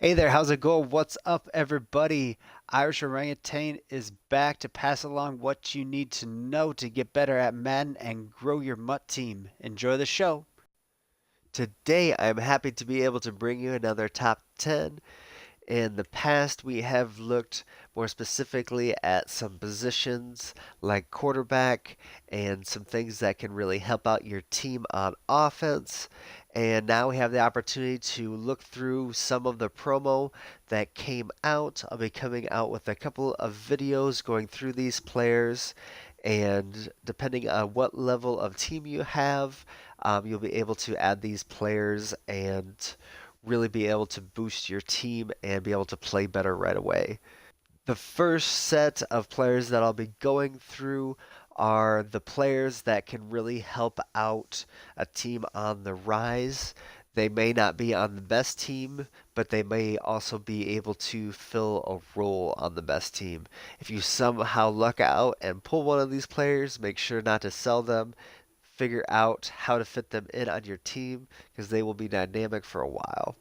Hey there, how's it going? What's up, everybody? Irish Orangutan is back to pass along what you need to know to get better at Madden and grow your MUT team. Enjoy the show. Today, I'm happy to be able to bring you another top 10. In the past, we have looked more specifically at some positions like quarterback and some things that can really help out your team on offense. And now we have the opportunity to look through some of the promo that came out. I'll be coming out with a couple of videos going through these players. And depending on what level of team you have, you'll be able to add these players and really be able to boost your team and be able to play better right away. The first set of players that I'll be going through are the players that can really help out a team on the rise. They may not be on the best team, but they may also be able to fill a role on the best team. If you somehow luck out and pull one of these players, make sure not to sell them. Figure out how to fit them in on your team because they will be dynamic for a while.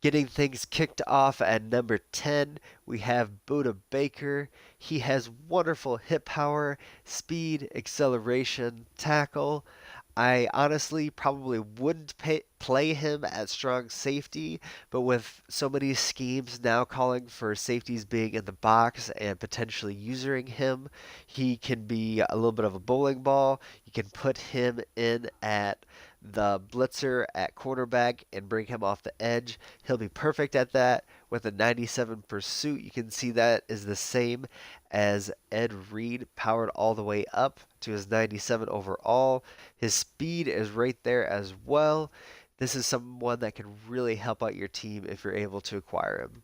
Getting things kicked off at number 10, we have Buda Baker. He has wonderful hit power, speed, acceleration, tackle. I honestly probably wouldn't play him at strong safety, but with so many schemes now calling for safeties being in the box and potentially using him, he can be a little bit of a bowling ball. You can put him in at the blitzer at quarterback and bring him off the edge. He'll be perfect at that. With a 97 pursuit, you can see that is the same as Ed Reed, powered all the way up to his 97 overall. His speed is right there as well. This is someone that can really help out your team if you're able to acquire him.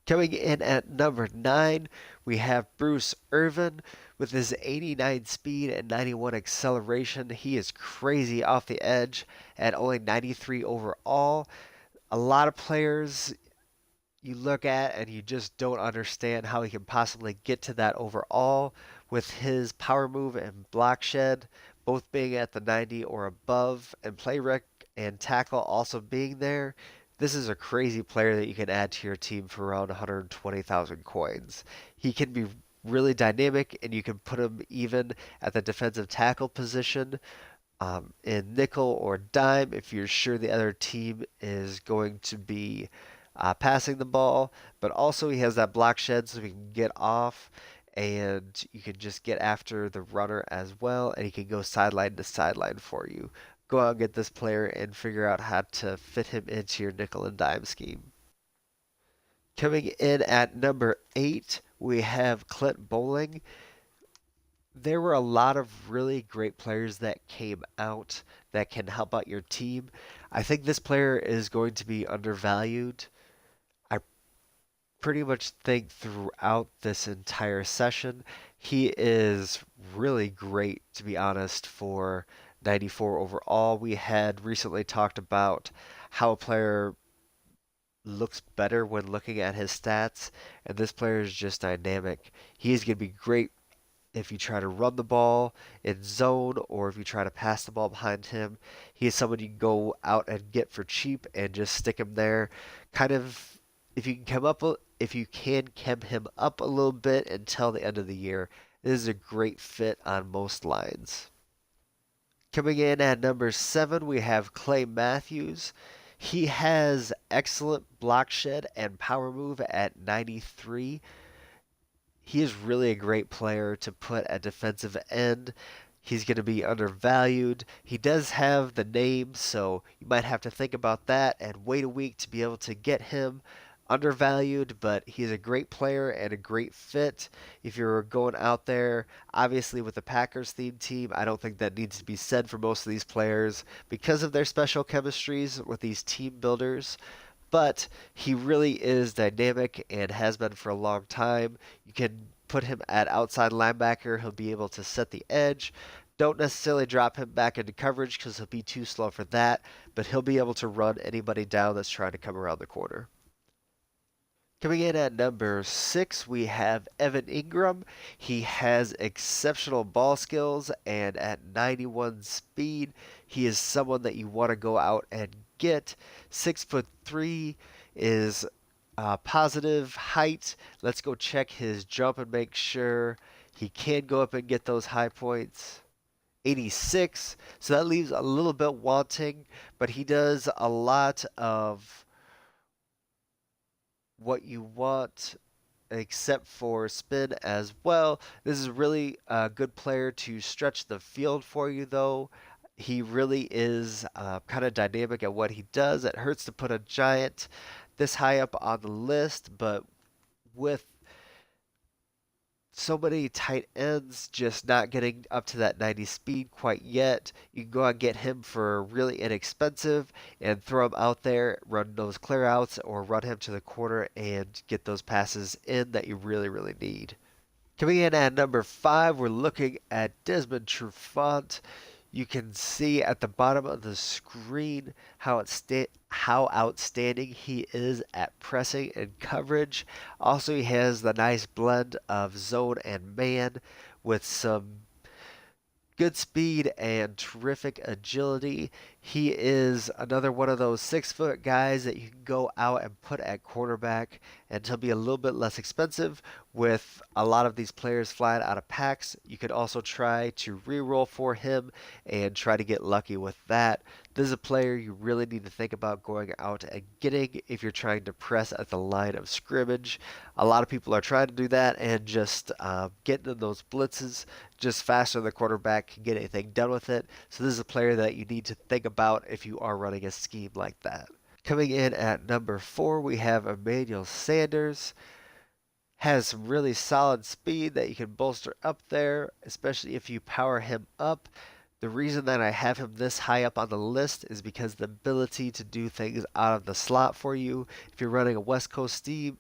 Coming in at number 9, we have Bruce Irvin with his 89 speed and 91 acceleration. He is crazy off the edge at only 93 overall. A lot of players you look at and you just don't understand how he can possibly get to that overall with his power move and block shed both being at the 90 or above and play rec and tackle also being there. This is a crazy player that you can add to your team for around 120,000 coins. He can be really dynamic and you can put him even at the defensive tackle position in nickel or dime if you're sure the other team is going to be passing the ball, but also he has that block shed so he can get off and you can just get after the runner as well, and he can go sideline to sideline for you. Go out and get this player and figure out how to fit him into your nickel and dime scheme. Coming in at number 8, we have Clint Bowling. There were a lot of really great players that came out that can help out your team. I think this player is going to be undervalued. I pretty much think throughout this entire session, he is really great, to be honest, for 94 overall. We had recently talked about how a player looks better when looking at his stats, and this player is just dynamic. He is going to be great if you try to run the ball in zone or if you try to pass the ball behind him. He is someone you can go out and get for cheap and just stick him there. Kind of if you can chem him up a little bit until the end of the year, this is a great fit on most lines. Coming in at number 7, we have Clay Matthews. He has excellent block shed and power move at 93. He is really a great player to put at defensive end. He's going to be undervalued. He does have the name, so you might have to think about that and wait a week to be able to get him undervalued, but he's a great player and a great fit. If you're going out there, obviously with the Packers themed team, I don't think that needs to be said for most of these players because of their special chemistries with these team builders, but he really is dynamic and has been for a long time. You can put him at outside linebacker. He'll be able to set the edge. Don't necessarily drop him back into coverage because he'll be too slow for that, but he'll be able to run anybody down that's trying to come around the corner. Coming in at number 6, we have Evan Ingram. He has exceptional ball skills, and at 91 speed, he is someone that you want to go out and get. 6'3", is positive height. Let's go check his jump and make sure he can go up and get those high points. 86. So that leaves a little bit wanting, but he does a lot of what you want except for spin as well. This is really a good player to stretch the field for you, though. He really is kind of dynamic at what he does. It hurts to put a giant this high up on the list, but with so many tight ends just not getting up to that 90 speed quite yet. You can go out and get him for really inexpensive and throw him out there, run those clear outs, or run him to the corner and get those passes in that you really, really need. Coming in at number 5, we're looking at Desmond Trufant. You can see at the bottom of the screen how outstanding he is at pressing and coverage. Also, he has the nice blend of zone and man with some good speed and terrific agility. He is another one of those 6 foot guys that you can go out and put at quarterback, and he'll be a little bit less expensive with a lot of these players flying out of packs. You could also try to re-roll for him and try to get lucky with that. This is a player you really need to think about going out and getting if you're trying to press at the line of scrimmage. A lot of people are trying to do that and just getting in those blitzes just faster than the quarterback can get anything done with it. So this is a player that you need to think about if you are running a scheme like that. Coming in at number 4, we have Emmanuel Sanders. Has some really solid speed that you can bolster up there, especially if you power him up. The reason that I have him this high up on the list is because the ability to do things out of the slot for you. If you're running a West Coast scheme,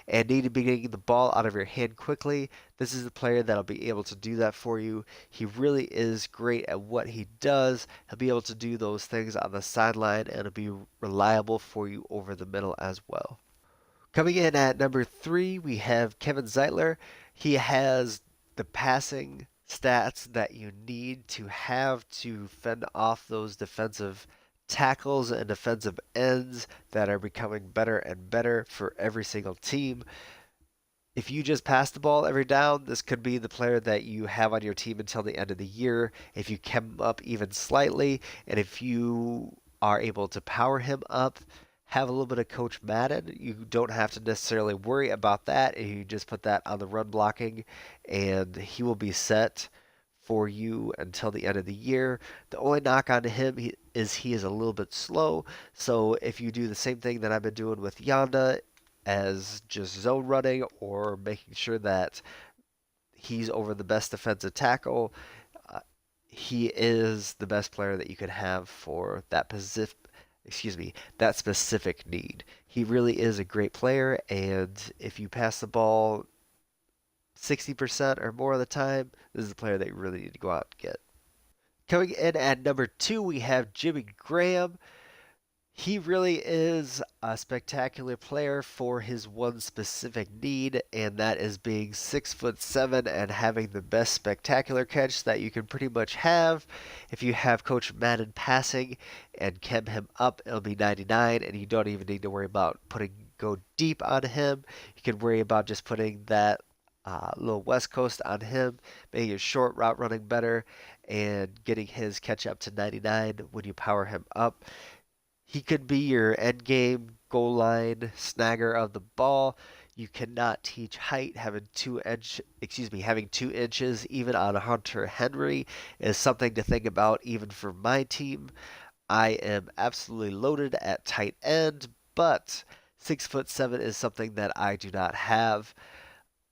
and need to be getting the ball out of your hand quickly, this is the player that'll be able to do that for you. He really is great at what he does. He'll be able to do those things on the sideline and it'll be reliable for you over the middle as well. Coming in at number 3, we have Kevin Zeitler. He has the passing stats that you need to have to fend off those defensive tackles and defensive ends that are becoming better and better for every single team. If you just pass the ball every down, this could be the player that you have on your team until the end of the year. If you chem up even slightly, and if you are able to power him up, have a little bit of Coach Madden, you don't have to necessarily worry about that. And you just put that on the run blocking, and he will be set for you until the end of the year. The only knock on him is he is a little bit slow. So if you do the same thing that I've been doing with Yonda, as just zone running or making sure that he's over the best defensive tackle, uh, he is the best player that you could have for that specific need. He really is a great player, and if you pass the ball 60% or more of the time, this is the player that you really need to go out and get. Coming in at number 2, we have Jimmy Graham. He really is a spectacular player for his one specific need, and that is being 6'7" and having the best spectacular catch that you can pretty much have. If you have Coach Madden passing and chem him up, it'll be 99, and you don't even need to worry about go deep on him. You can worry about just putting that little West Coast on him, making his short route running better, and getting his catch up to 99 when you power him up. He could be your end game goal line snagger of the ball. You cannot teach height. Having 2 inches even on Hunter Henry is something to think about even for my team. I am absolutely loaded at tight end, but 6'7" is something that I do not have.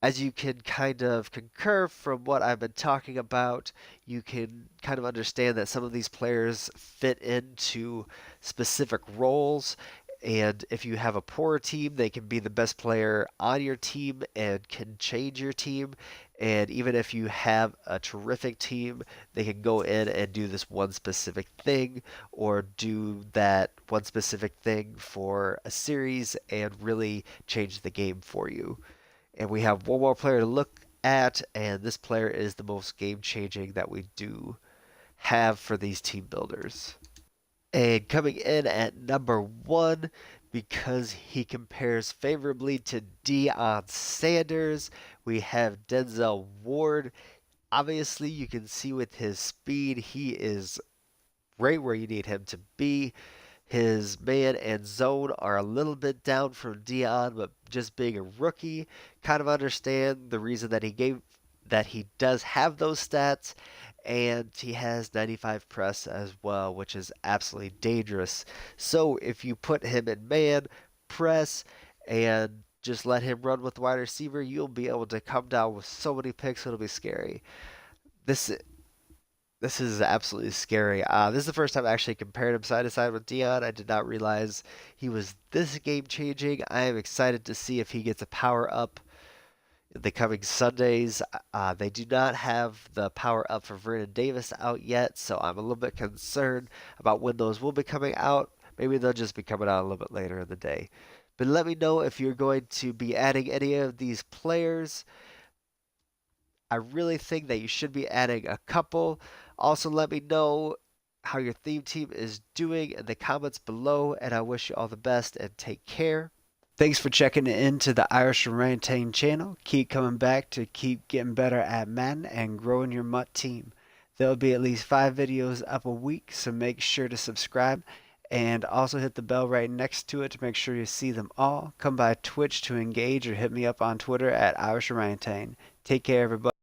As you can kind of concur from what I've been talking about, you can kind of understand that some of these players fit into specific roles. And if you have a poor team, they can be the best player on your team and can change your team. And even if you have a terrific team, they can go in and do this one specific thing or do that one specific thing for a series and really change the game for you. And we have one more player to look at, and this player is the most game changing that we do have for these team builders. And coming in at number one, because he compares favorably to Deion Sanders, we have Denzel Ward. Obviously, you can see with his speed, he is right where you need him to be. His man and zone are a little bit down from Dion, but just being a rookie, kind of understand the reason that he does have those stats, and he has 95 press as well, which is absolutely dangerous. So if you put him in man, press, and just let him run with the wide receiver, you'll be able to come down with so many picks, it'll be scary. This this is absolutely scary. This is the first time I actually compared him side to side with Dion. I did not realize he was this game changing. I am excited to see if he gets a power up in the coming Sundays. They do not have the power up for Vernon Davis out yet, so I'm a little bit concerned about when those will be coming out. Maybe they'll just be coming out a little bit later in the day. But let me know if you're going to be adding any of these players. I really think that you should be adding a couple. Also, let me know how your theme team is doing in the comments below, and I wish you all the best and take care. Thanks for checking into the Irish Orangutan channel. Keep coming back to keep getting better at Madden and growing your MUT team. There'll be at least 5 videos up a week, so make sure to subscribe and also hit the bell right next to it to make sure you see them all. Come by Twitch to engage or hit me up on Twitter at Irish Orangutan. Take care, everybody.